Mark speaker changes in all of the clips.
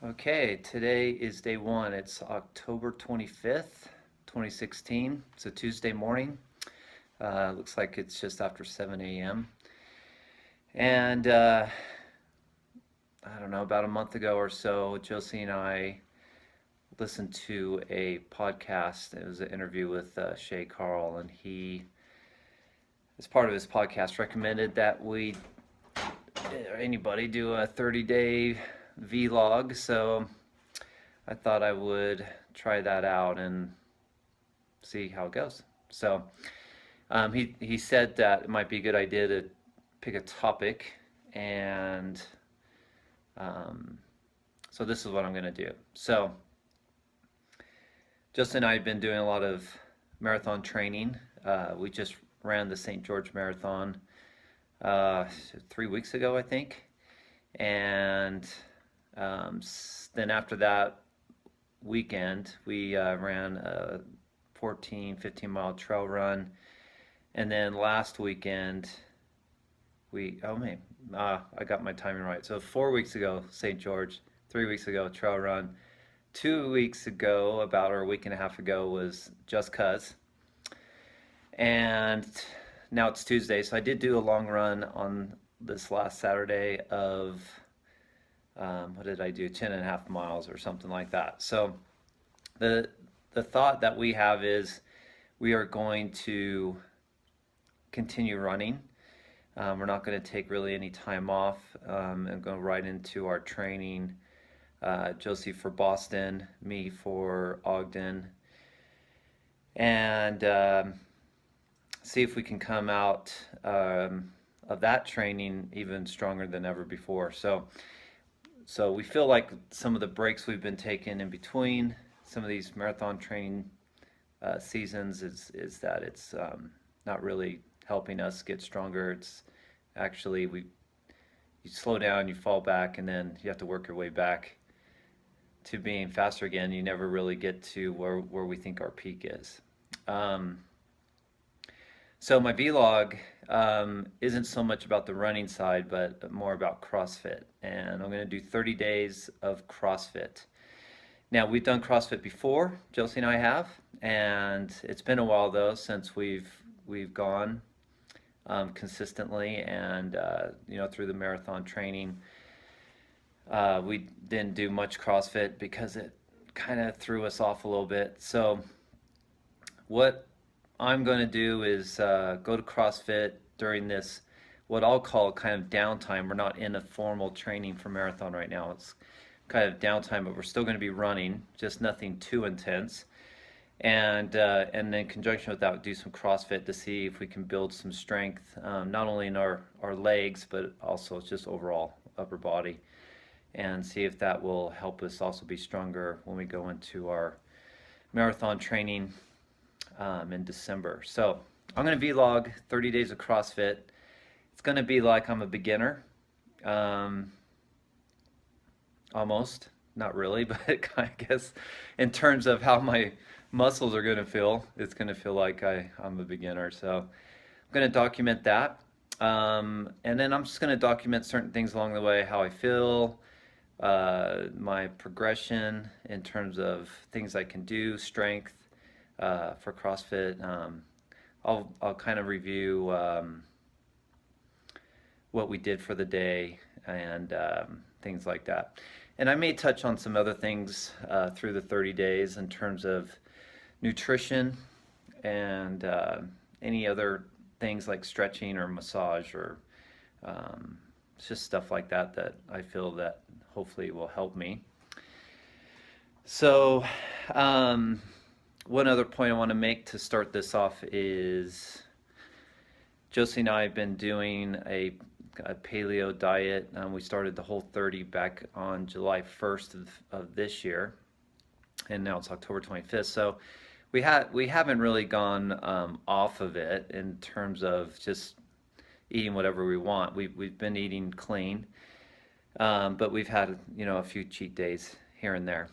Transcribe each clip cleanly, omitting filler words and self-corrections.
Speaker 1: Okay, today is day one. It's October 25th, 2016. It's a Tuesday morning. Looks like it's just after 7 a.m. And I don't know, about a month ago or so, Josie and I listened to a podcast. It was an interview with Shay Carl, and he, as part of his podcast, recommended that anybody do a 30-day vlog. So I thought I would try that out and see how it goes. So he said that it might be a good idea to pick a topic, and um, so this is what I'm going to do. So Justin and I have been doing a lot of marathon training. We just ran the St. George Marathon uh, 3 weeks ago, I think, and then after that weekend, we ran a 14, 15-mile trail run. And then last weekend, I got my timing right. So 4 weeks ago, St. George, 3 weeks ago, trail run. 2 weeks ago, about or a week and a half ago, was Just Cuz. And now it's Tuesday, so I did do a long run on this last Saturday of, what did I do, 10 and a half miles or something like that. So the the thought that we have is we are going to continue running. We're not going to take really any time off, and go right into our training. Josie for Boston, me for Ogden, and see if we can come out of that training even stronger than ever before. So we feel like some of the breaks we've been taking in between some of these marathon training seasons is that it's not really helping us get stronger. It's actually you slow down, you fall back, and then you have to work your way back to being faster again. You never really get to where we think our peak is. So my vlog isn't so much about the running side, but more about CrossFit. And I'm going to do 30 days of CrossFit. Now, we've done CrossFit before, Josie and I have, and it's been a while though since we've gone consistently, and through the marathon training. We didn't do much CrossFit because it kind of threw us off a little bit. So what I'm going to do is go to CrossFit during this, what I'll call kind of downtime. We're not in a formal training for marathon right now. It's kind of downtime, but we're still going to be running, just nothing too intense. And then in conjunction with that, do some CrossFit to see if we can build some strength, not only in our legs, but also just overall upper body, and see if that will help us also be stronger when we go into our marathon training in December. So I'm going to vlog 30 days of CrossFit. It's going to be like I'm a beginner, almost, not really, but I guess in terms of how my muscles are going to feel, it's going to feel like I'm a beginner. So I'm going to document that. And then I'm just going to document certain things along the way, how I feel, my progression in terms of things I can do, strength for CrossFit. I'll kind of review what we did for the day, and things like that. And I may touch on some other things through the 30 days in terms of nutrition and any other things like stretching or massage, or just stuff like that that I feel that hopefully will help me. So one other point I want to make to start this off is Josie and I have been doing a paleo diet. We started the Whole 30 back on July 1st of this year, and now it's October 25th. So we haven't really gone off of it in terms of just eating whatever we want. We've been eating clean, but we've had a few cheat days here and there.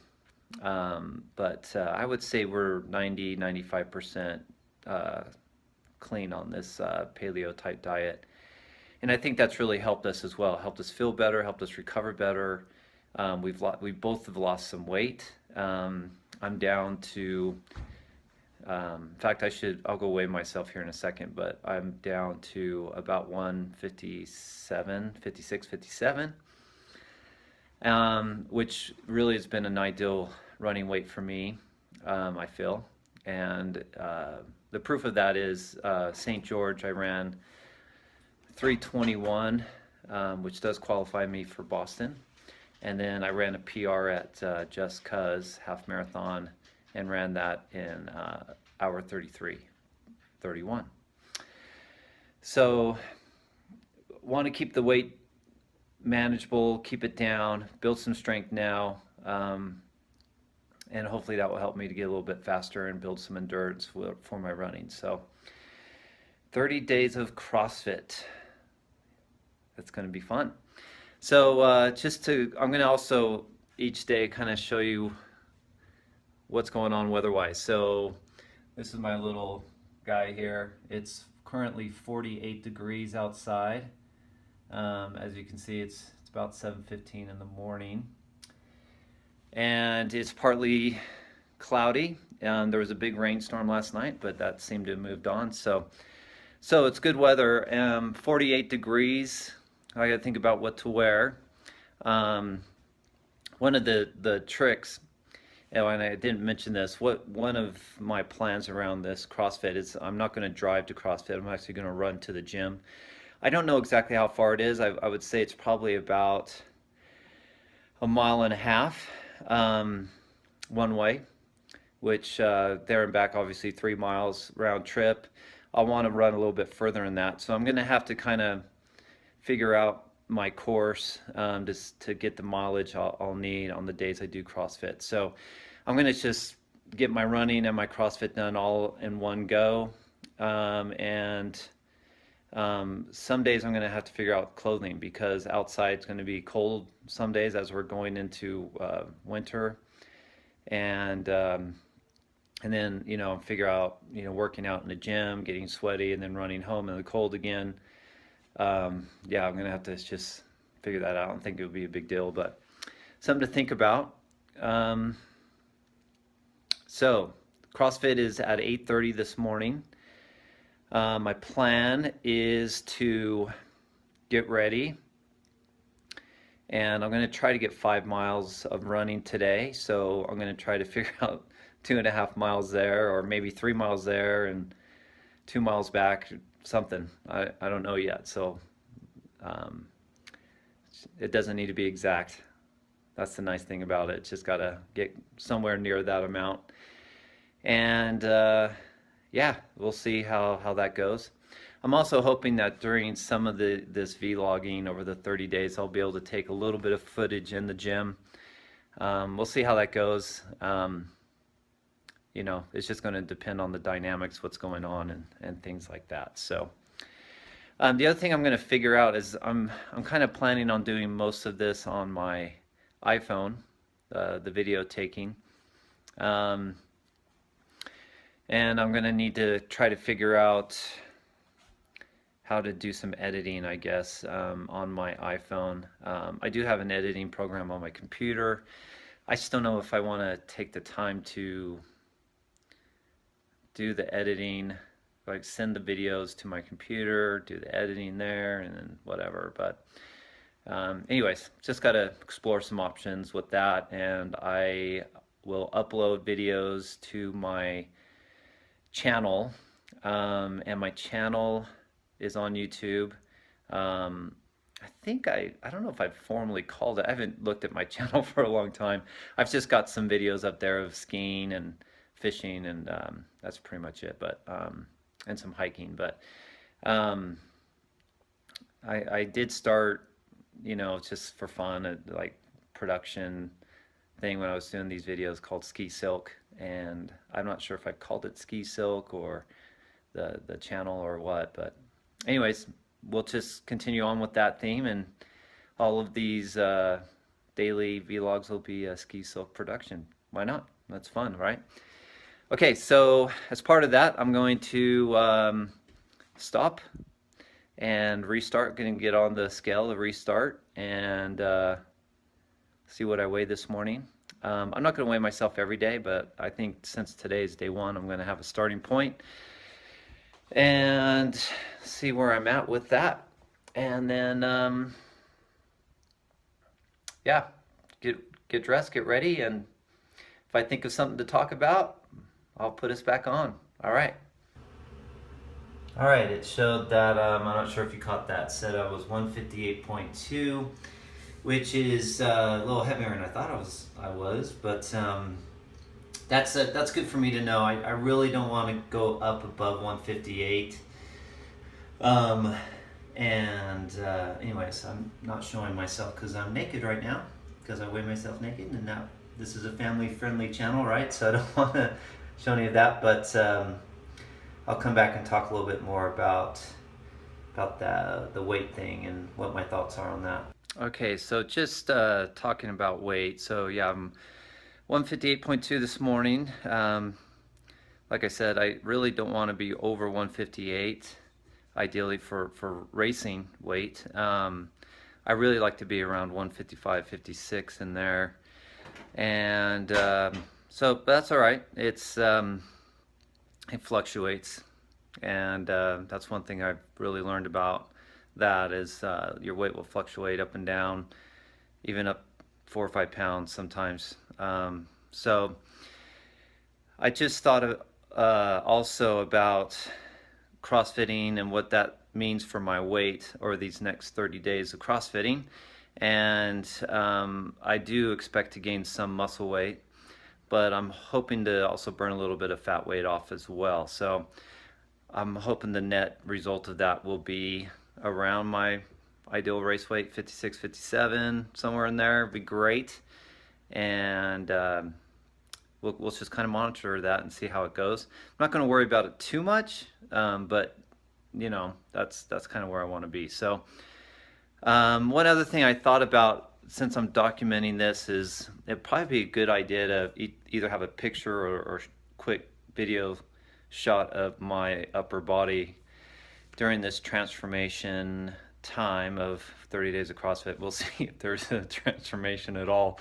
Speaker 1: But I would say we're 95% clean on this paleo type diet. And I think that's really helped us as well. Helped us feel better, helped us recover better, We both have lost some weight. I'm down to, in fact, I'll go weigh myself here in a second, but I'm down to about 157, 56, 57, which really has been an ideal running weight for me, I feel. And the proof of that is St. George, I ran 321, which does qualify me for Boston. And then I ran a PR at Just Cuz half marathon and ran that in hour 33:31. So want to keep the weight manageable, keep it down, build some strength now, and hopefully that will help me to get a little bit faster and build some endurance for my running. So 30 days of CrossFit. That's going to be fun. So I'm going to also each day kind of show you what's going on weather-wise. So this is my little guy here. It's currently 48 degrees outside. As you can see, it's about 7:15 in the morning. And it's partly cloudy. There was a big rainstorm last night, but that seemed to have moved on. So it's good weather. 48 degrees. I got to think about what to wear. One of the tricks, and I didn't mention this, one of my plans around this CrossFit is I'm not going to drive to CrossFit. I'm actually going to run to the gym. I don't know exactly how far it is. I would say it's probably about 1.5 miles one way, which there and back, obviously 3 miles round trip. I want to run a little bit further than that. So I'm going to have to kind of figure out my course just to get the mileage I'll need on the days I do CrossFit. So I'm going to just get my running and my CrossFit done all in one go. Some days I'm going to have to figure out clothing because outside it's going to be cold some days as we're going into winter. And then, figure out, working out in the gym, getting sweaty, and then running home in the cold again. I'm going to have to just figure that out. I don't think it would be a big deal, but something to think about. So CrossFit is at 8:30 this morning. My plan is to get ready, and I'm going to try to get 5 miles of running today. So I'm going to try to figure out 2.5 miles there, or maybe 3 miles there and 2 miles back, something. I don't know yet. So it doesn't need to be exact. That's the nice thing about it. It's just got to get somewhere near that amount. And we'll see how that goes. I'm also hoping that during some of this vlogging over the 30 days, I'll be able to take a little bit of footage in the gym. We'll see how that goes. It's just going to depend on the dynamics, what's going on, and things like that. So the other thing I'm going to figure out is I'm kind of planning on doing most of this on my iPhone, the video taking. And I'm going to need to try to figure out how to do some editing, I guess, on my iPhone. I do have an editing program on my computer. I just don't know if I want to take the time to do the editing, like send the videos to my computer, do the editing there, and then whatever. But anyways, just got to explore some options with that, and I will upload videos to my channel, and my channel is on YouTube. I don't know if I've formally called it. I haven't looked at my channel for a long time. I've just got some videos up there of skiing and fishing, and that's pretty much it. But and some hiking. But I did start, just for fun, like production thing when I was doing these videos called Ski Silk, and I'm not sure if I called it Ski Silk or the channel or what, but anyways, we'll just continue on with that theme, and all of these daily vlogs will be a Ski Silk production. Why not? That's fun, right? Okay, so as part of that, I'm going to stop and restart. Going to get on the scale to restart and see what I weighed this morning. I'm not going to weigh myself every day, but I think since today is day one, I'm going to have a starting point and see where I'm at with that. And then, yeah, get dressed, get ready, and if I think of something to talk about, I'll put us back on. All right. All right, it showed that, I'm not sure if you caught that, said I was 158.2, which is a little heavier than I thought I was, but that's good for me to know. I really don't want to go up above 158. Anyways, I'm not showing myself because I'm naked right now, because I weigh myself naked, and now this is a family-friendly channel, right? So I don't want to show any of that, but I'll come back and talk a little bit more about the weight thing and what my thoughts are on that. Okay, so just talking about weight. So yeah, I'm 158.2 this morning. Like I said, I really don't want to be over 158, ideally for racing weight. I really like to be around 155, 56 in there. And so that's all right. It fluctuates, and that's one thing I've really learned about that is your weight will fluctuate up and down, even up 4 or 5 pounds sometimes. So I just thought of, also about CrossFitting and what that means for my weight or these next 30 days of CrossFitting. And I do expect to gain some muscle weight, but I'm hoping to also burn a little bit of fat weight off as well. So I'm hoping the net result of that will be around my ideal race weight, 56, 57, somewhere in there would be great. And we'll just kind of monitor that and see how it goes. I'm not going to worry about it too much, but you know, that's kind of where I want to be. So one other thing I thought about, since I'm documenting this, is it'd probably be a good idea to either have a picture or quick video shot of my upper body during this transformation time of 30 days of CrossFit. We'll see if there's a transformation at all.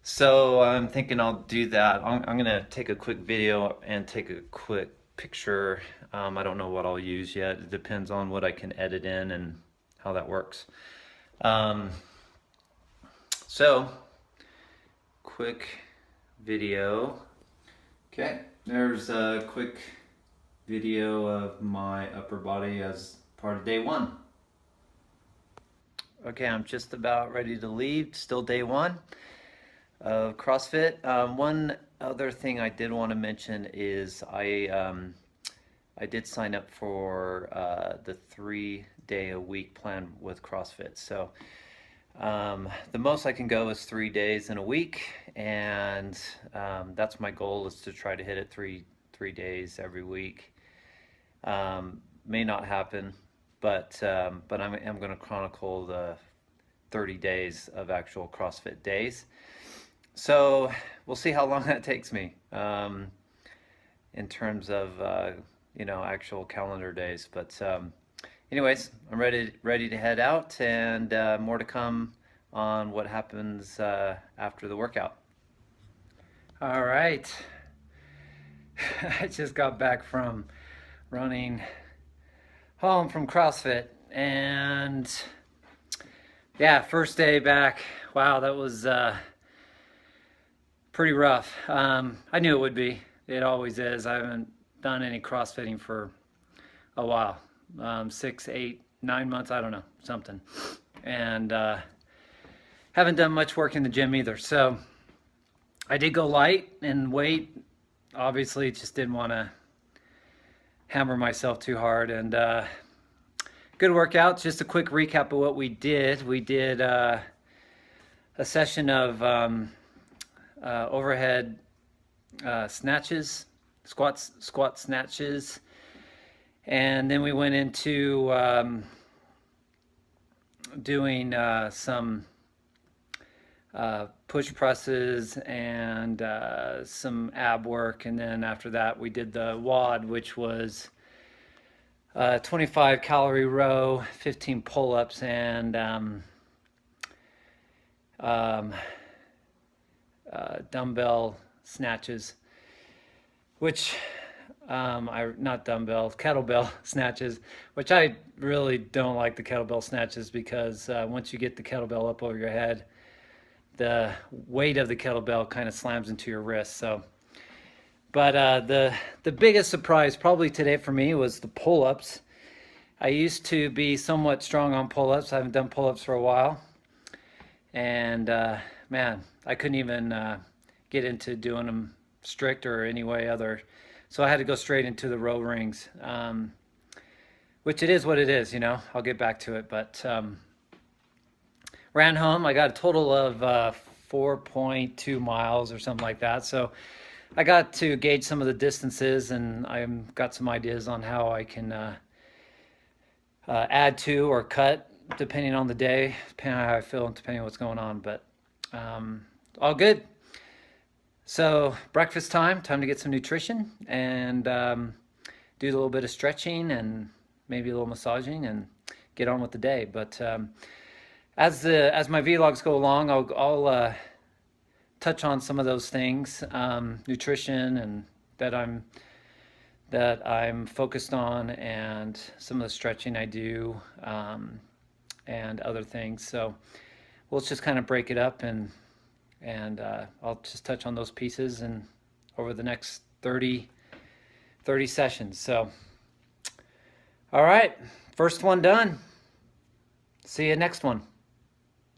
Speaker 1: So I'm thinking I'll do that. I'm gonna take a quick video and take a quick picture. I don't know what I'll use yet. It depends on what I can edit in and how that works. So quick video. Okay, there's a quick video of my upper body as part of day one. Okay, I'm just about ready to leave. Still day one of CrossFit. One other thing I did want to mention is I did sign up for the 3-day-a-week plan with CrossFit. So the most I can go is 3 days in a week, and that's my goal, is to try to hit it three days every week. May not happen, but I'm going to chronicle the 30 days of actual CrossFit days. So we'll see how long that takes me in terms of actual calendar days. But anyways, I'm ready to head out, and more to come on what happens after the workout. All right, I just got back from running home from CrossFit, and yeah, first day back. Wow, that was pretty rough. I knew it would be. It always is. I haven't done any CrossFitting for a while. 6, 8, 9 months, I don't know, something. And haven't done much work in the gym either. So I did go light and weight. Obviously, just didn't want to hammer myself too hard. And good workout. Just a quick recap of what we did. We did a session of overhead snatches, squat snatches. And then we went into doing some push presses and some ab work. And then after that, we did the WOD, which was 25 calorie row, 15 pull-ups, and um, dumbbell snatches, which not dumbbell, kettlebell snatches, which I really don't like the kettlebell snatches because once you get the kettlebell up over your head, the weight of the kettlebell kind of slams into your wrist. So, but the biggest surprise probably today for me was the pull-ups. I used to be somewhat strong on pull-ups. I haven't done pull-ups for a while, and man, I couldn't even get into doing them strict or any way other. So I had to go straight into the row rings, which it is what it is, you know. I'll get back to it, but ran home. I got a total of 4.2 miles or something like that. So I got to gauge some of the distances, and I've got some ideas on how I can add to or cut depending on the day, depending on how I feel, and depending on what's going on. But all good. So breakfast time to get some nutrition and do a little bit of stretching and maybe a little massaging and get on with the day. But as my vlogs go along, I'll touch on some of those things, nutrition and that I'm focused on, and some of the stretching I do, and other things. So we'll just kind of break it up, and I'll just touch on those pieces and over the next 30 sessions. So, all right, first one done. See you next one.